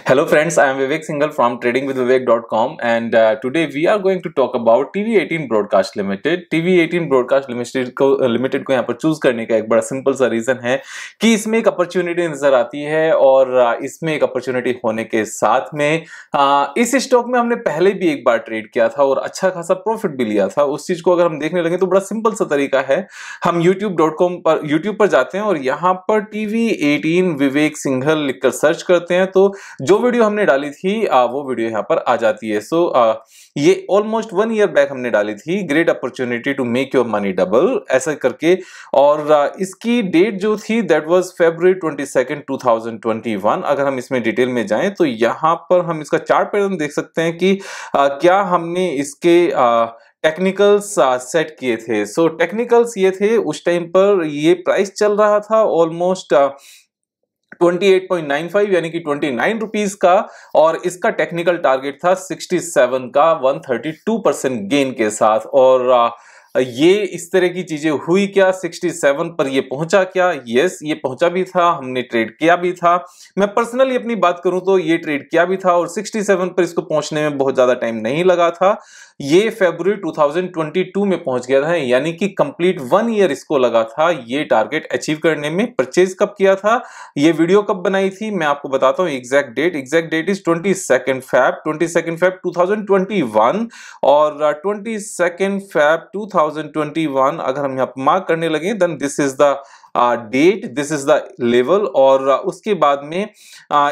Hello friends, I am Vivek Singhal from tradingwithvivek.com and today we are going to talk about TV18 Broadcast Limited. TV18 Broadcast Limited को यहाँ पर choose करने का एक बड़ा simple सा रीजन है कि इसमें एक अपॉर्चुनिटी नजर आती है और इसमें एक अपॉर्चुनिटी होने के साथ में इस स्टॉक में हमने पहले भी एक बार ट्रेड किया था और अच्छा खासा प्रॉफिट भी लिया था। उस चीज को अगर हम देखने लगे तो बड़ा सिंपल सा तरीका है, हम YouTube पर जाते हैं और यहाँ पर TV18 विवेक सिंघल लिखकर सर्च करते हैं तो जो वीडियो हमने डाली थी वो वीडियो यहाँ पर आ जाती है। ये ऑलमोस्ट 1 ईयर बैक हमने डाली थी, great opportunity to make your money double ऐसा करके, और इसकी डेट जो थी दैट वाज February 22, 2021। अगर हम इसमें डिटेल में जाएं तो यहाँ पर हम इसका चार्ट पैटर्न देख सकते हैं कि क्या हमने इसके टेक्निकल्स सेट किए थे। टेक्निकल्स ये थे, उस टाइम पर ये प्राइस चल रहा था ऑलमोस्ट 28.95 यानी कि 29 रुपीस का, और इसका टेक्निकल टारगेट था 67 का 132% गेन के साथ। और ये इस तरह की चीजें हुई क्या, 67 पर ये पहुंचा क्या? यस, ये पहुंचा भी था, हमने ट्रेड किया भी था। मैं पर्सनली अपनी बात करूं तो ये ट्रेड किया भी था और 67 पर इसको पहुंचने में बहुत ज्यादा टाइम नहीं लगा था। ये फरवरी 2022 में पहुंच गया था, यानी कि कंप्लीट 1 ईयर इसको लगा था ये टारगेट अचीव करने में। परचेज कब किया था, ये वीडियो कब बनाई थी, मैं आपको बताता हूं एग्जैक्ट डेट इज 22 Feb 2021 और 22 Feb 2021 अगर हम यहाँ मार्क करने लगे then this is the date, this is the level. और उसके बाद में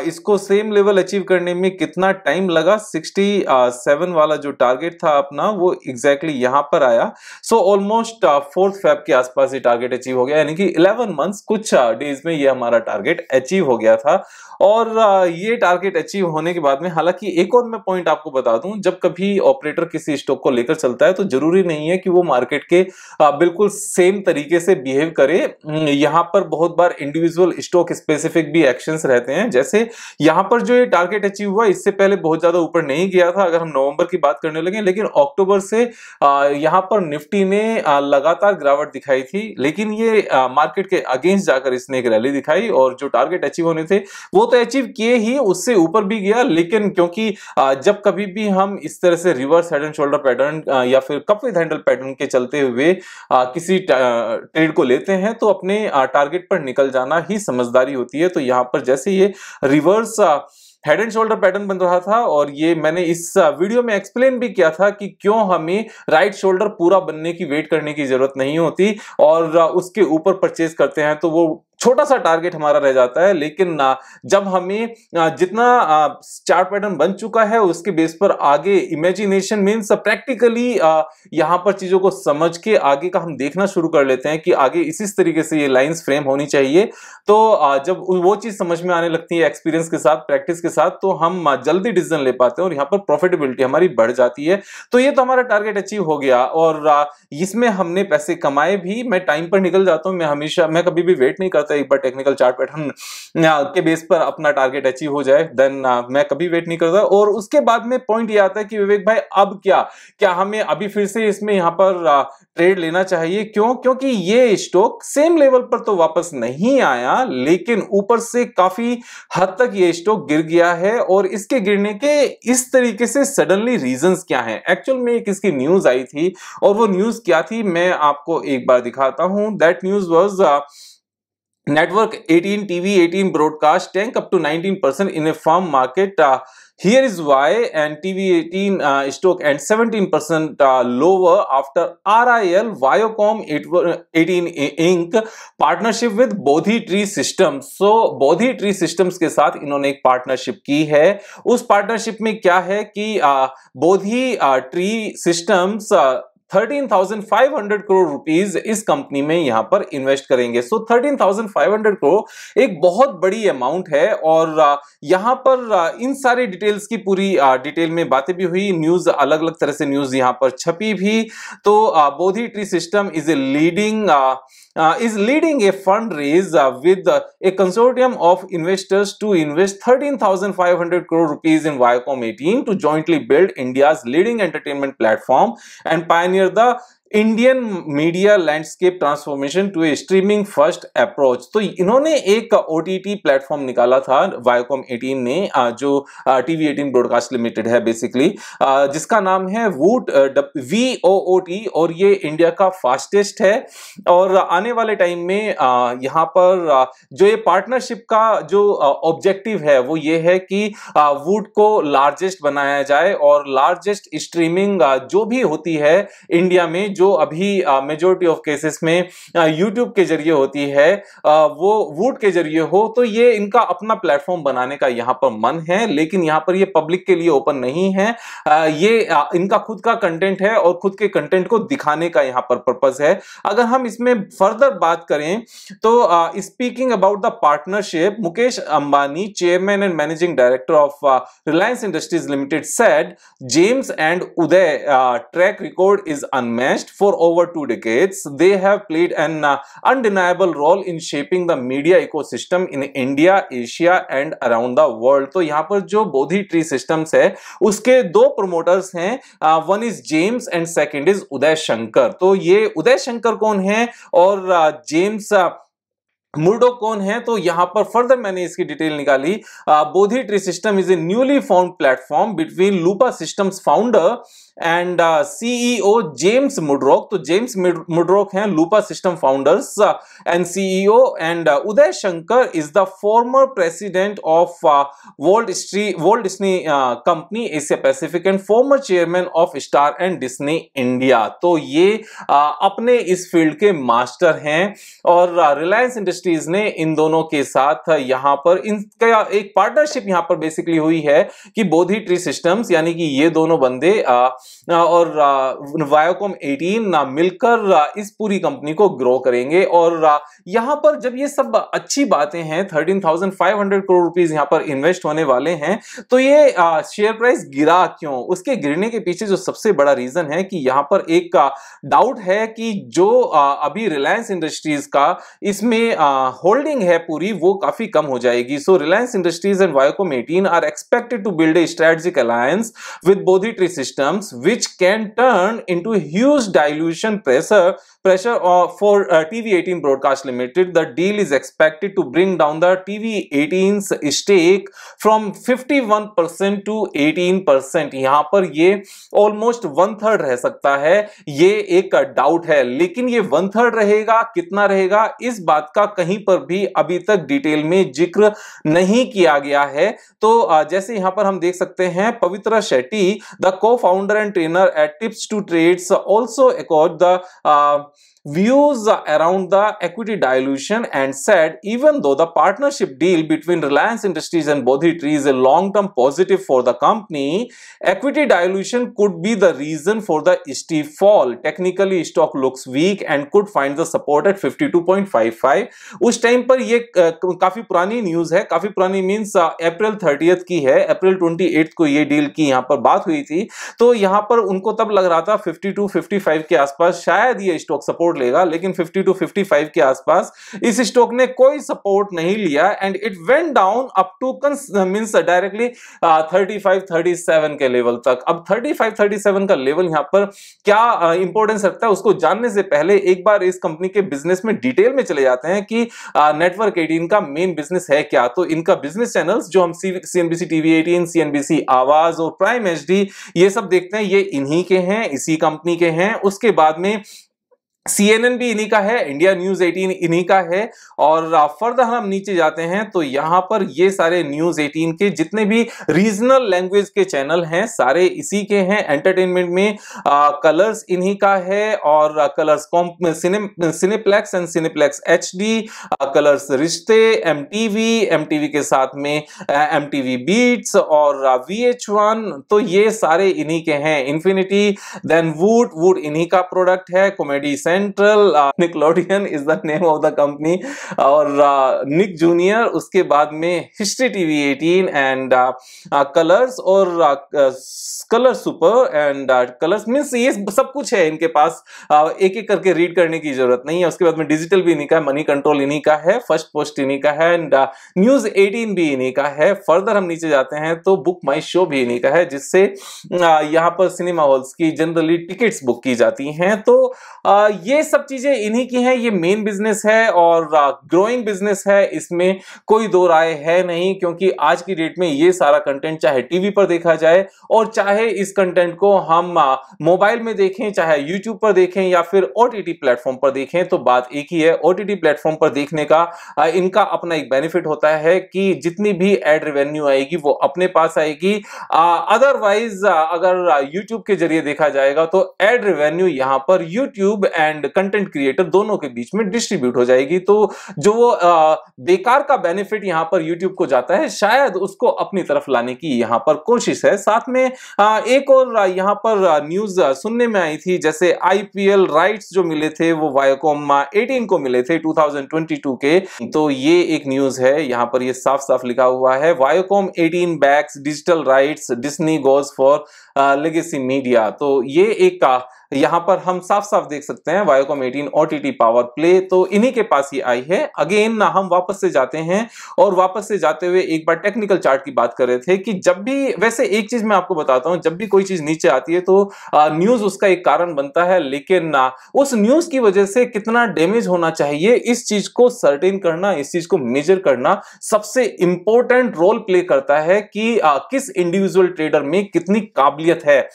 इसको सेम लेवल अचीव करने में कितना टाइम लगा, 67 वाला जो टारगेट था अपना वो एग्जैक्टली यहां पर आया। ऑलमोस्ट 4 Feb के आसपास ये टारगेट अचीव हो गया, यानी कि 11 मंथ्स कुछ डेज में ये हमारा टारगेट अचीव हो गया था। और ये टारगेट अचीव होने के बाद में, हालांकि एक और मैं पॉइंट आपको बता दूं, जब कभी ऑपरेटर किसी स्टॉक को लेकर चलता है तो जरूरी नहीं है कि वो मार्केट के बिल्कुल सेम तरीके से बिहेव करे। यहाँ पर बहुत बार इंडिविजुअल स्टॉक स्पेसिफिक भी एक्शंस रहते हैं। जैसे यहाँ पर जो ये टारगेट अचीव हुआ, इससे पहले बहुत ज्यादा ऊपर नहीं गया था अगर हम नवंबर की बात करने लगे, लेकिन अक्टूबर से यहाँ पर निफ्टी ने लगातार गिरावट दिखाई थी, लेकिन ये मार्केट के अगेंस्ट जाकर इसने एक रैली दिखाई और जो टारगेट अचीव होने थे वो तो अचीव किए ही, उससे ऊपर भी गया। लेकिन क्योंकि जब कभी भी हम इस तरह से reverse head and shoulder pattern या फिर कप विद हैंडल पैटर्न के चलते हुए किसी ट्रेड को लेते हैं तो अपने टारगेट पर निकल जाना ही समझदारी होती है। तो यहां पर जैसे ये reverse head and shoulder pattern बन रहा था, और ये मैंने इस वीडियो में एक्सप्लेन भी किया था कि क्यों हमें राइट शोल्डर पूरा बनने की वेट करने की जरूरत नहीं होती और उसके ऊपर परचेज करते हैं तो वो छोटा सा टारगेट हमारा रह जाता है। लेकिन जब हमें जितना चार्ट पैटर्न बन चुका है उसके बेस पर आगे इमेजिनेशन मींस प्रैक्टिकली यहां पर चीजों को समझ के आगे का हम देखना शुरू कर लेते हैं कि आगे इसी तरीके से ये लाइंस फ्रेम होनी चाहिए। तो जब वो चीज समझ में आने लगती है एक्सपीरियंस के साथ, प्रैक्टिस के साथ, तो हम जल्दी डिसीजन ले पाते हैं और यहाँ पर प्रॉफिटेबिलिटी हमारी बढ़ जाती है। तो ये तो हमारा टारगेट अचीव हो गया और इसमें हमने पैसे कमाए भी। मैं टाइम पर निकल जाता हूं, मैं कभी भी वेट नहीं करता एक बार टेक्निकल चार्ट पैटर्न के बेस पर अपना टारगेट अचीव हो जाए, देन मैं कभी वेट नहीं करता। और उसके बाद में पॉइंट ये आता है कि विवेक भाई अब क्या हमें अभी फिर से इसमें यहां पर ट्रेड लेना चाहिए? क्योंकि ये स्टॉक सेम लेवल पर तो वापस नहीं आया, लेकिन ऊपर से काफी हद तक ये स्टॉक गिर गया है। और इसके गिरने के इस तरीके से सडनली रीजंस क्या हैं? एक्चुअल में एक इसकी न्यूज आई थी और वो न्यूज क्या थी मैं आपको एक बार दिखाता हूं। That news was Network 18 TV18 broadcast tank up to 19% in a firm market. Here is why, and TV18 stock and 17% lower after RIL Viacom 18 Inc. partnership with Bodhi Tree Systems. So Bodhi Tree Systems के साथ इन्होंने एक partnership की है। उस partnership में क्या है कि Bodhi Tree Systems 13,500 crore rupees इस कंपनी में यहां पर इन्वेस्ट करेंगे। 13,500 करोड़ एक बहुत बड़ी अमाउंट है और यहां पर इन सारे डिटेल्स की पूरी डिटेल में बातें भी हुई, न्यूज अलग अलग तरह से न्यूज यहां पर छपी भी। तो Bodhi tree system is leading a fundraise with a consortium of investors to invest 13,500 crore rupees in Viacom 18 to jointly build India's leading entertainment platform and pioneer the Indian media landscape transformation to a streaming first approach. तो इन्होंने एक OTT platform निकाला था Viacom 18 ने, जो TV 18 broadcast limited है basically, जिसका नाम है वूट VOOT, और ये इंडिया का फास्टेस्ट है। और आने वाले टाइम में यहाँ पर जो ये पार्टनरशिप का जो ऑब्जेक्टिव है वो ये है कि वूट को लार्जेस्ट बनाया जाए, और लार्जेस्ट स्ट्रीमिंग जो भी होती है इंडिया में, जो अभी मेजॉरिटी ऑफ केसेस में यूट्यूब के जरिए होती है, वो वूट के जरिए हो। तो ये इनका अपना प्लेटफॉर्म बनाने का यहाँ पर मन है, लेकिन यहाँ पर ये पब्लिक के लिए ओपन नहीं है। ये इनका खुद का कंटेंट है और खुद के कंटेंट को दिखाने का यहाँ पर पर्पस है। अगर हम इसमें फर्दर बात करें तो speaking about the partnership, Mukesh Ambani, chairman and managing director of Reliance industries limited, said James and Uday track record is unmatched. For over 2 decades, they have played an undeniable role in shaping the media ecosystem in India, Asia and around the world. तो यहाँ पर जो Bodhi tree systems है उसके दो promoters हैं, one is James and second is Uday Shankar. तो ये उदय शंकर कौन है और जेम्स मुर्डोक कौन है, तो यहां पर फर्दर मैंने इसकी डिटेल निकाली। Bodhi tree system is a newly found platform between Lupa Systems founder and CEO James मुडरॉक। तो जेम्स मुडरॉक हैं Lupa system founders and CEO, and Uday Shankar is the former president of Walt Disney company Asia Pacific and former chairman of Star and Disney India. तो ये अपने इस field के master हैं, और रिलायंस इंडस्ट्रीज ने इन दोनों के साथ यहां पर इनका एक पार्टनरशिप यहां पर बेसिकली हुई है कि बोधी ट्री सिस्टम्स यानी कि ये दोनों बंदे और वायोकॉम 18 मिलकर इस पूरी कंपनी को ग्रो करेंगे। और यहां पर जब ये सब अच्छी बातें हैं, 13,500 करोड़ रुपीस यहां पर इन्वेस्ट होने वाले हैं, तो ये शेयर प्राइस गिरा क्यों? उसके गिरने के पीछे जो सबसे बड़ा रीजन है कि यहां पर एक डाउट है कि जो अभी रिलायंस इंडस्ट्रीज का इसमें होल्डिंग है पूरी, वो काफी कम हो जाएगी। So Reliance Industries and Viacom 18 are expected to build a strategic alliance with Bodhi tree systems which can turn into huge dilution pressure for TV 18 Broadcast Limited. The deal is expected to bring down the TV 18's stake from 51% to 18%. यहां पर ये almost 1/3 रह सकता है, ये एक doubt है। लेकिन ये 1/3 रहेगा, कितना रहेगा, इस बात का कहीं पर भी अभी तक डिटेल में जिक्र नहीं किया गया है। तो जैसे यहां पर हम देख सकते हैं, Pavitra Shetty, the co-founder and trainer at Tips to Trades, also echoed the views around the equity dilution and said even though the partnership deal between Reliance Industries and Bodhi Tree is a long-term positive for the company, equity dilution could be the reason for the steep fall. Technically stock looks weak and could find the support at 52.55. उस time पर ये काफी पुरानी news है, काफी पुरानी means अप्रैल 30 की है, अप्रैल 28 को ये डील की यहाँ पर बात हुई थी। तो यहाँ पर उनको तब लग रहा था 52-55 के आसपास शायद ये स्टॉक सपोर्ट लेगा, लेकिन 52-55 के आसपास इस स्टॉक ने कोई सपोर्ट नहीं लिया and it went down up to means directly 35-37 के लेवल तक। अब 35-37 का लेवल यहां पर क्या इंपॉर्टेंस रखता है, उसको जानने से पहले एक बार इस कंपनी के बिजनेस में डिटेल में चले जाते हैं कि नेटवर्क 18 का मेन बिजनेस है क्या। तो इनका बिजनेस चैनल्स जो हम CNBC TV 18, CNBC आवाज और प्राइम HD ये सब देखते हैं, ये इन्हीं के हैं, इसी कंपनी के हैं। उसके बाद में CNN भी इन्हीं का है, इंडिया न्यूज 18 इन्हीं का है। और फर्दर हम नीचे जाते हैं तो यहां पर ये सारे न्यूज 18 के जितने भी रीजनल लैंग्वेज के चैनल हैं सारे इसी के हैं। एंटरटेनमेंट में कलर्स इन्हीं का है, और Colors Cineplex and cineplex HD, colours रिश्ते, MTV के साथ में MTV बीट्स और VH1, तो ये सारे इन्हीं के हैं। इन्फिनिटी, देन वुड इन्हीं का प्रोडक्ट है। Comedy central Nickelodeon is the name of the company, और निक जूनियर, उसके बाद में हिस्ट्री टीवी 18 एंड कलर्स और colour super and colours, means ये सब कुछ है इनके पास। एक एक करके रीड करने की जरूरत नहीं है। उसके बाद में डिजिटल भी इन्हीं का है, मनी कंट्रोल इन्हीं का है, फर्स्ट पोस्ट इन्हीं का है एंड न्यूज 18 भी इन्हीं का है। फर्दर हम नीचे जाते हैं तो बुक माई शो भी इन्हीं का है, जिससे यहाँ पर सिनेमा हॉल्स की जनरली टिकट्स बुक की जाती हैं। तो ये सब चीजें इन्हीं की हैं। ये मेन बिजनेस है और ग्रोइंग बिजनेस है, इसमें कोई दो राय है नहीं, क्योंकि आज की डेट में ये सारा कंटेंट चाहे टीवी पर देखा जाए और चाहे इस कंटेंट को हम मोबाइल में देखें, चाहे यूट्यूब पर देखें या फिर ओटीटी प्लेटफॉर्म पर देखें, तो बात एक ही है। ओटीटी प्लेटफॉर्म पर देखने का इनका अपना एक बेनिफिट होता है कि जितनी भी एड रेवेन्यू आएगी वो अपने पास आएगी। अदरवाइज अगर यूट्यूब के जरिए देखा जाएगा तो एड रेवेन्यू यहां पर यूट्यूब एंड कंटेंट क्रिएटर दोनों के बीच में डिस्ट्रीब्यूट हो जाएगी। तो जो बेकार का बेनिफिट यहां पर यूट्यूब को जाता है, शायद उसको अपनी तरफ लाने की यहां पर कोशिश है। साथ में एक और यहां पर न्यूज सुनने में आई थी, जैसे आईपीएल राइट्स जो मिले थे वो वायोकॉम 18 को मिले थे 2022 के। तो ये एक न्यूज है, यहां पर ये साफ साफ लिखा हुआ है, Viacom 18 backs digital rights, Disney goes for legacy media. तो ये एक यहां पर हम साफ साफ देख सकते हैं वायोकॉम 18 ओटीटी पावर प्ले, तो इन्हीं के पास ही आई है। अगेन हम वापस से जाते हैं और वापस से जाते हुए एक बार टेक्निकल चार्ट की बात कर रहे थे कि जब भी, वैसे एक चीज मैं आपको बताता हूं, जब भी कोई चीज नीचे आती है तो न्यूज उसका एक कारण बनता है, लेकिन उस न्यूज की वजह से कितना डैमेज होना चाहिए, इस चीज को सर्टेन करना, इस चीज को मेजर करना सबसे इंपॉर्टेंट रोल प्ले करता है कि किस इंडिविजुअल ट्रेडर में कितनी काबिलियत है।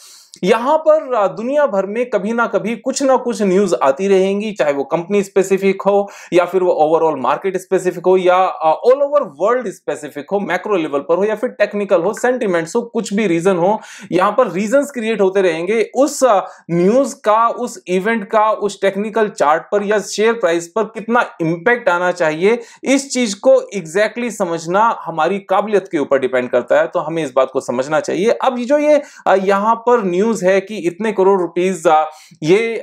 यहां पर दुनिया भर में कभी ना कभी कुछ ना कुछ न्यूज आती रहेंगी, चाहे वो कंपनी स्पेसिफिक हो या फिर वो ओवरऑल मार्केट स्पेसिफिक हो या ऑल ओवर वर्ल्ड स्पेसिफिक हो, मैक्रो लेवल पर हो या फिर टेक्निकल हो, सेंटिमेंट्स हो, कुछ भी रीजन हो, यहां पर रीजंस क्रिएट होते रहेंगे। उस न्यूज का, उस इवेंट का, उस टेक्निकल चार्ट पर या शेयर प्राइस पर कितना इंपैक्ट आना चाहिए, इस चीज को एग्जैक्टली समझना हमारी काबिलियत के ऊपर डिपेंड करता है। तो हमें इस बात को समझना चाहिए। अब जो ये यहां पर न्यूज है कि इतने करोड़ रुपीस ये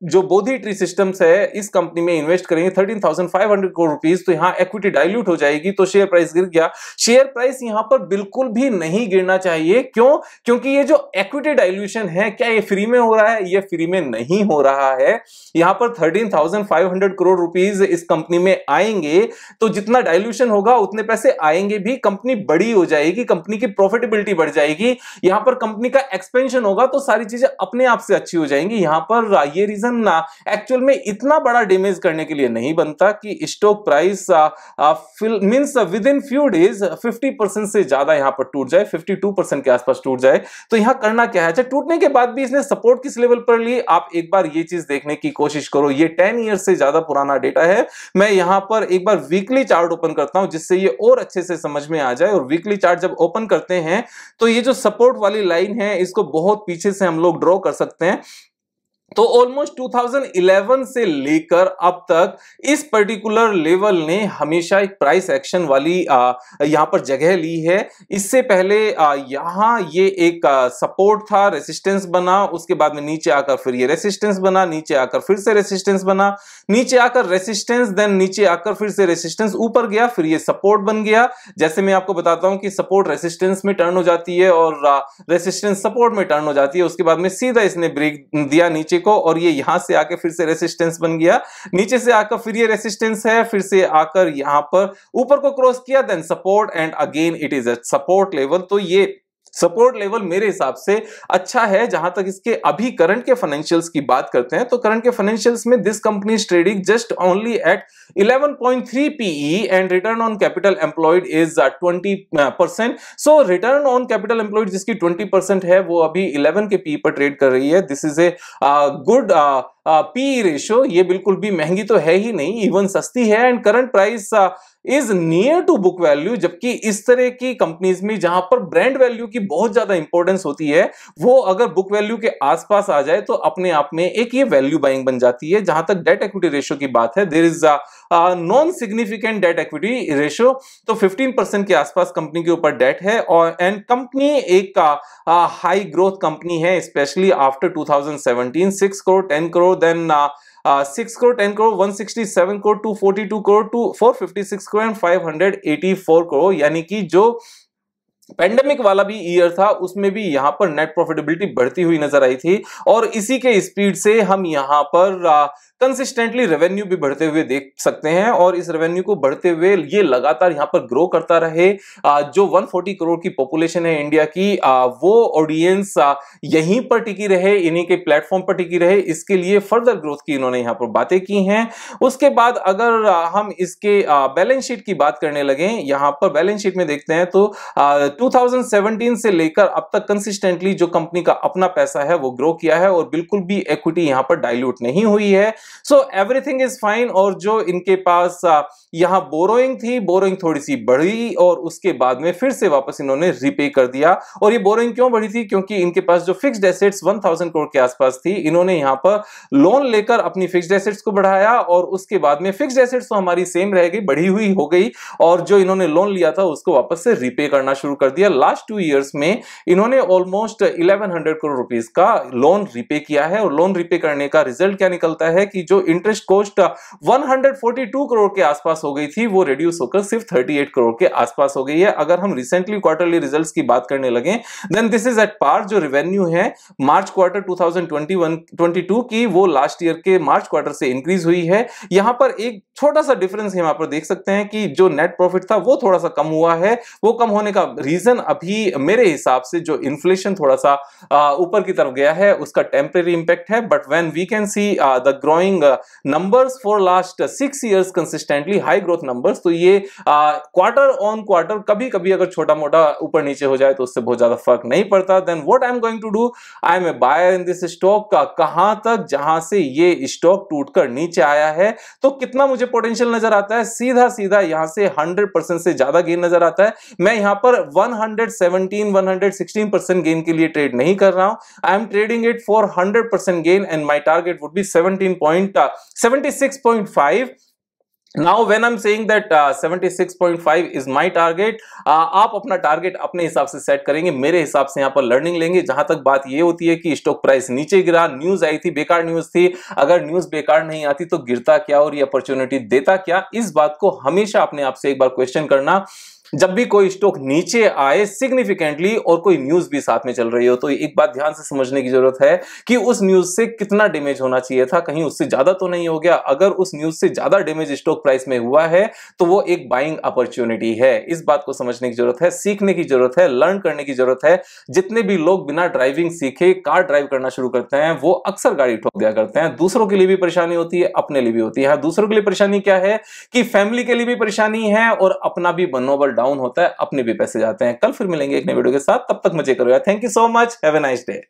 जो बोधि ट्री सिस्टम्स है इस कंपनी में इन्वेस्ट करेंगे 13,500 करोड़ रुपीस, तो यहां इक्विटी डाइल्यूट हो जाएगी, तो शेयर प्राइस गिर गया। शेयर प्राइस यहां पर बिल्कुल भी नहीं गिरना चाहिए। क्यों? क्योंकि ये जो इक्विटी डाइल्यूशन है, क्या ये फ्री में हो रहा है? ये फ्री में नहीं हो रहा है। यहां पर 13,500 करोड़ रुपीस इस कंपनी में आएंगे तो जितना डाइल्यूशन होगा उतने पैसे आएंगे भी, कंपनी बड़ी हो जाएगी, कंपनी की प्रॉफिटेबिलिटी बढ़ जाएगी, यहां पर कंपनी का एक्सपेंशन होगा, तो सारी चीजें अपने आप से अच्छी हो जाएंगी। यहां पर ये रीजन एक्चुअल में इतना बड़ा डैमेज करने के लिए नहीं बनता कि stock price means with in few days 50% से ज्यादा यहां पर टूट जाए, 52% के आसपास टूट जाए। तो यहां करना क्या है, टूटने के बाद भी इसने सपोर्ट किस लेवल पर ली, आप एक बार ये चीज देखने की कोशिश करो। ये 10 ईयर्स से ज्यादा पुराना डेटा है। मैं यहां पर एक बार वीकली चार्ट ओपन करता हूं जिससे ये और अच्छे से समझ में आ जाए। और वीकली चार्ट जब ओपन करते हैं तो ये जो सपोर्ट वाली लाइन है इसको बहुत पीछे से हम लोग ड्रॉ कर सकते हैं। तो ऑलमोस्ट 2011 से लेकर अब तक इस पर्टिकुलर लेवल ने हमेशा एक प्राइस एक्शन वाली यहां पर जगह ली है। इससे पहले यहां ये एक सपोर्ट था, रेसिस्टेंस बना, उसके बाद में नीचे आकर फिर ये रेसिस्टेंस बना, नीचे आकर फिर से रेसिस्टेंस बना, नीचे आकर रेसिस्टेंस, देन नीचे आकर फिर से रेसिस्टेंस, ऊपर गया, फिर ये सपोर्ट बन गया। जैसे मैं आपको बताता हूं कि सपोर्ट रेसिस्टेंस में टर्न हो जाती है और रेसिस्टेंस सपोर्ट में टर्न हो जाती है। उसके बाद में सीधा इसने ब्रेक दिया नीचे को और ये यहां से आके फिर से रेसिस्टेंस बन गया, नीचे से आकर फिर ये रेसिस्टेंस है, फिर से आकर यहां पर ऊपर को क्रॉस किया, then support and again it is a support level. तो ये सपोर्ट लेवल मेरे हिसाब से अच्छा है। जहां तक इसके अभी करंट के फाइनेंशियल्स की बात करते हैं तो करंट के फाइनेंशियल्स में this company is trading just only at 11.3 PE and return on capital employed is 20%। So return on capital employed जिसकी 20% है वो अभी 11 के PE पर ट्रेड कर रही है। This is a good PE ratio. ये बिल्कुल भी महंगी तो है ही नहीं, इवन सस्ती है। And current price is near to book value, जबकि इस तरह की कंपनीज में जहां पर ब्रांड वैल्यू की बहुत ज्यादा इंपॉर्टेंस होती है वो अगर बुक वैल्यू के आसपास आ जाए तो अपने आप में एक ये वैल्यू बाइंग बन जाती है। जहां तक डेट इक्विटी रेशियो की बात है, there is non significant debt equity ratio, तो 15% के आसपास कंपनी के ऊपर डेट है। और एंड कंपनी एक हाई ग्रोथ कंपनी है, specially after 2017, 6 crore 10 crore, then 6 crore, 10 crore, 167 crore, 242 crore, 456 crore and 584 crore, यानी कि जो पेंडेमिक वाला भी ईयर था उसमें भी यहां पर नेट प्रॉफिटेबिलिटी बढ़ती हुई नजर आई थी। और इसी के स्पीड से हम यहां पर कंसिस्टेंटली रेवेन्यू भी बढ़ते हुए देख सकते हैं, और इस रेवेन्यू को बढ़ते हुए ये लगातार यहां पर ग्रो करता रहे। जो 140 करोड़ की पॉपुलेशन है इंडिया की, वो ऑडियंस यहीं पर टिकी रहे, इन्हीं के प्लेटफॉर्म पर टिकी रहे, इसके लिए फर्दर ग्रोथ की इन्होंने यहां पर बातें की हैं। उसके बाद अगर हम इसके बैलेंस शीट की बात करने लगे, यहां पर बैलेंस शीट में देखते हैं तो 2017 से लेकर अब तक कंसिस्टेंटली जो कंपनी का अपना पैसा है वो ग्रो किया है, और बिल्कुल भी इक्विटी यहां पर डाइल्यूट नहीं हुई है। So everything is fine. और जो इनके पास यहां बोरोइंग थी, बोरोइंग थोड़ी सी बढ़ी और उसके बाद में फिर से वापस इन्होंने रीपे कर दिया। और ये बोरोइंग क्यों बढ़ी थी? क्योंकि इनके पास जो फिक्स्ड एसेट्स 1000 करोड़ के आसपास थी, इन्होंने यहां पर लोन लेकर अपनी फिक्स्ड एसेट्स को बढ़ाया, और उसके बाद में फिक्स्ड एसेट्स तो हमारी सेम रह गई, बढ़ी हुई हो गई, और जो इन्होंने लोन लिया था उसको वापस से रीपे करना शुरू कर दिया। लास्ट 2 इयर्स में इन्होंने ऑलमोस्ट 1100 करोड़ रुपीस का लोन रीपे किया है, और लोन रीपे करने का रिजल्ट क्या निकलता है कि जो इंटरेस्ट कॉस्ट 142 करोड़ के आसपास हो गई थी, वो रिड्यूस होकर सिर्फ 38 करोड़ के आसपास हो गई है। अगर हम रिसेंटली क्वार्टरली रिजल्ट्स की बात करने लगे, then this is at par. जो रेवेन्यू है मार्च क्वार्टर 2021-22 की, वो लास्ट ईयर के मार्च क्वार्टर से इंक्रीज हुई है। यहां पर एक छोटा सा डिफरेंस यहां पर देख सकते हैं कि जो नेट प्रॉफिट था वो थोड़ा सा कम हुआ है। वो कम होने का रीजन अभी मेरे हिसाब से जो इन्फ्लेशन थोड़ा सा ऊपर की तरफ गया है उसका टेम्परेरी इंपैक्ट है। But when we can see the growing numbers for last 6 years consistently high growth numbers, तो ये क्वार्टर ऑन क्वार्टर कभी कभी अगर छोटा मोटा ऊपर नीचे हो जाए तो उससे बहुत ज्यादा फर्क नहीं पड़ता। Then what I am going to do, I am a buyer in this stock. कहां तक, जहां से ये स्टॉक टूटकर नीचे आया है तो कितना मुझे पोटेंशियल नजर आता है, सीधा सीधा यहां से 100% से ज्यादा गेन नजर आता है। मैं यहां पर 117-116% गेन के लिए ट्रेड नहीं कर रहा हूं, I am trading it for 100% gain and my target would be 76.5। Now when I'm saying that 76.5 is my target, आप अपना टारगेट अपने हिसाब से सेट करेंगे, मेरे हिसाब से यहाँ पर लर्निंग लेंगे। जहां तक बात ये होती है कि स्टॉक प्राइस नीचे गिरा, न्यूज आई थी, बेकार न्यूज थी, अगर न्यूज बेकार नहीं आती तो गिरता क्या और ये अपॉर्चुनिटी देता क्या, इस बात को हमेशा अपने आप से एक बार क्वेश्चन करना। जब भी कोई स्टॉक नीचे आए सिग्निफिकेंटली और कोई न्यूज भी साथ में चल रही हो, तो एक बात ध्यान से समझने की जरूरत है कि उस न्यूज से कितना डैमेज होना चाहिए था, कहीं उससे ज्यादा तो नहीं हो गया। अगर उस न्यूज से ज्यादा डैमेज स्टॉक प्राइस में हुआ है तो वो एक बाइंग अपॉर्चुनिटी है। इस बात को समझने की जरूरत है, सीखने की जरूरत है, लर्न करने की जरूरत है। जितने भी लोग बिना ड्राइविंग सीखे कार ड्राइव करना शुरू करते हैं वो अक्सर गाड़ी ठोक दिया करते हैं। दूसरों के लिए भी परेशानी होती है, अपने लिए भी होती है। दूसरों के लिए परेशानी क्या है कि फैमिली के लिए भी परेशानी है और अपना भी मनोबल डाउन होता है, अपने भी पैसे जाते हैं। कल फिर मिलेंगे एक नए वीडियो के साथ, तब तक मजे करो यार। Thank you so much, have a nice day.